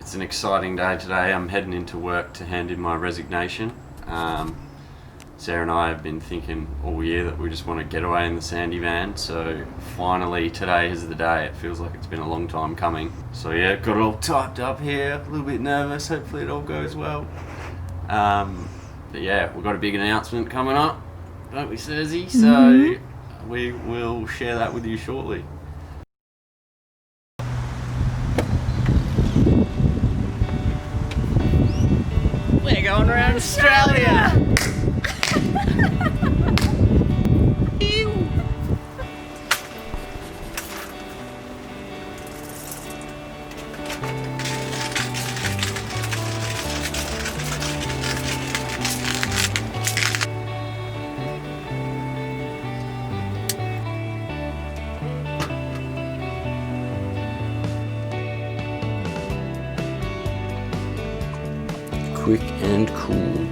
It's an exciting day today. I'm heading into work to hand in my resignation. Sarah and I have been thinking all year that we just want to get away in the Sandy van, so finally today is the day. It feels like it's been a long time coming. So yeah, got it all typed up here, a little bit nervous, hopefully it all goes well. But yeah, we've got a big announcement coming up, don't we, Susie? So we will share that with you shortly. We're going around Australia! Quick and cool.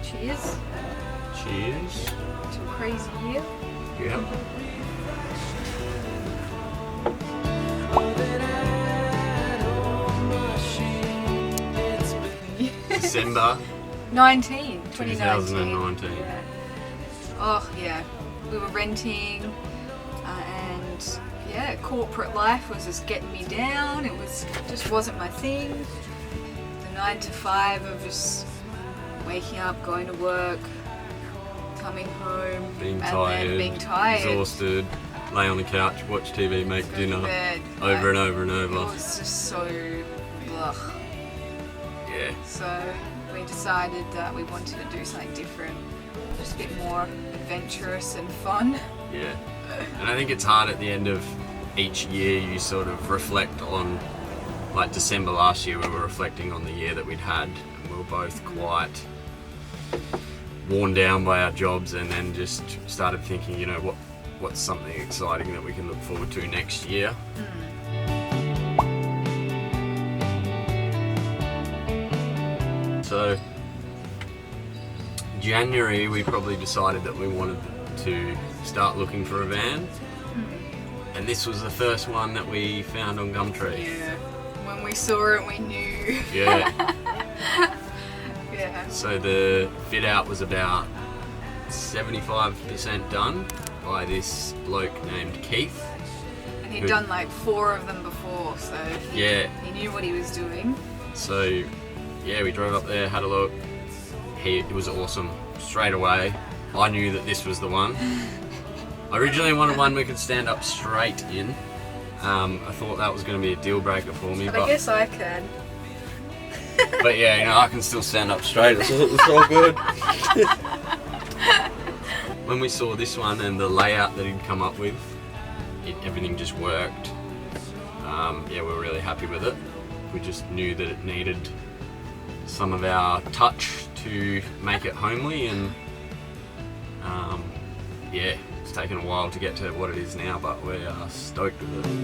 Cheers. Cheers. To a crazy year. Yep. December 2019. 2019. Yeah. Oh yeah, we were renting, and yeah, corporate life was just getting me down. It just wasn't my thing. The 9 to 5 of just waking up, going to work, coming home, Being and tired, then being tired, exhausted, lay on the couch, watch TV, make go to dinner, bed. over and over and It over. was just so ugh. Yeah. So we decided that we wanted to do something different, just a bit more adventurous and fun. Yeah. And I think it's hard at the end of each year you sort of reflect on, like December last year we were reflecting on the year that we'd had, and we were both quite worn down by our jobs, and then just started thinking, you know, what's something exciting that we can look forward to next year. So January we probably decided that we wanted to start looking for a van, and this was the first one that we found on Gumtree. Yeah. When we saw it, we knew. Yeah. Yeah. So the fit out was about 75% done by this bloke named Keith. And he'd done like 4 of them before, so Yeah. he knew what he was doing. So yeah, we drove up there, had a look. It was awesome. Straight away, I knew that this was the one. I originally wanted one we could stand up straight in. I thought that was going to be a deal breaker for me, But I guess I can. but yeah, you know, I can still stand up straight. It's all good. When we saw this one and the layout that he'd come up with, everything just worked. Yeah, we were really happy with it. We just knew that it needed some of our touch to make it homely, and yeah, it's taken a while to get to what it is now, but we are stoked with it.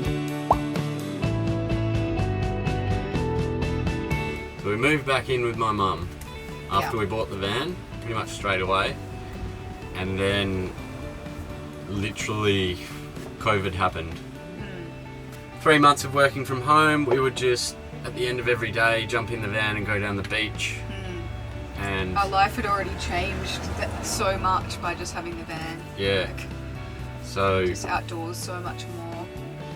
So we moved back in with my mum after we bought the van, pretty much straight away, and then literally COVID happened. 3 months of working from home, we would just at the end of every day jump in the van and go down the beach. And Our life had already changed so much by just having the van. yeah, Like, so just outdoors so much more.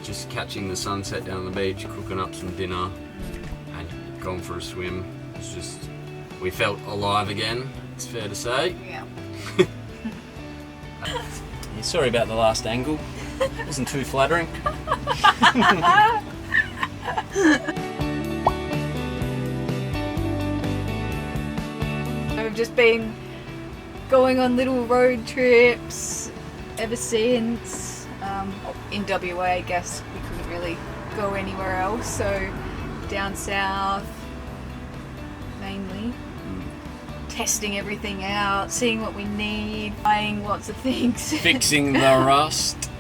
just catching the sunset down the beach, cooking up some dinner, and going for a swim. It's just, we felt alive again, it's fair to say. Yeah. Yeah, sorry about the last angle, wasn't too flattering. We've just been going on little road trips ever since. In WA, I guess we couldn't really go anywhere else, so down south mainly. Testing everything out, seeing what we need, buying lots of things. Fixing the rust,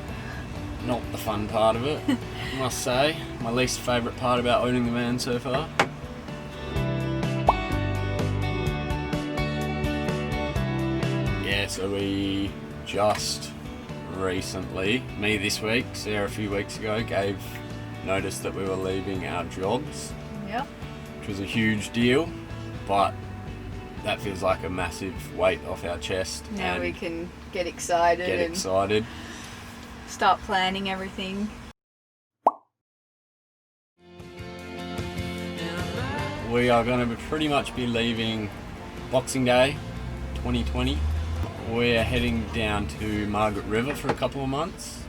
not the fun part of it, I must say. My least favourite part about owning the van so far. Yeah, so we just recently, me this week, Sarah a few weeks ago, gave notice that we were leaving our jobs, Yep. which was a huge deal, but that feels like a massive weight off our chest. Now and we can get excited get and excited. start planning everything. We are going to pretty much be leaving Boxing Day 2020. We're heading down to Margaret River for a couple of months.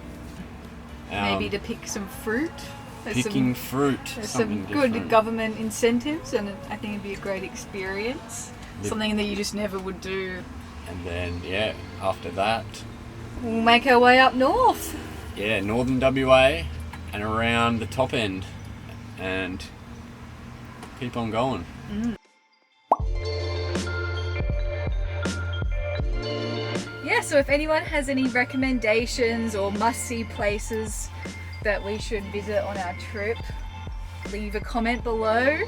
Maybe to pick some fruit. Picking fruit. There's something some good different. government incentives, and I think it'd be a great experience. Yep. Something that you just never would do. And then, yeah, after that, We'll make our way up north. yeah, northern WA and around the top end and keep on going. Yeah, so if anyone has any recommendations or must-see places that we should visit on our trip, leave a comment below.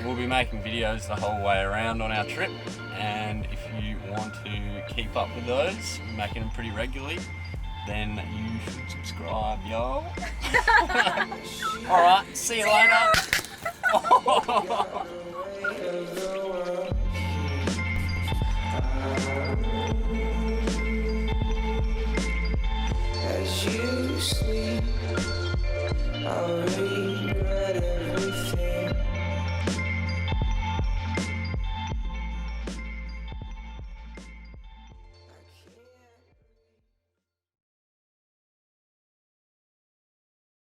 We'll be making videos the whole way around on our trip, and if you want to keep up with those, we're making them pretty regularly, then you should subscribe, yo. Alright, see you later.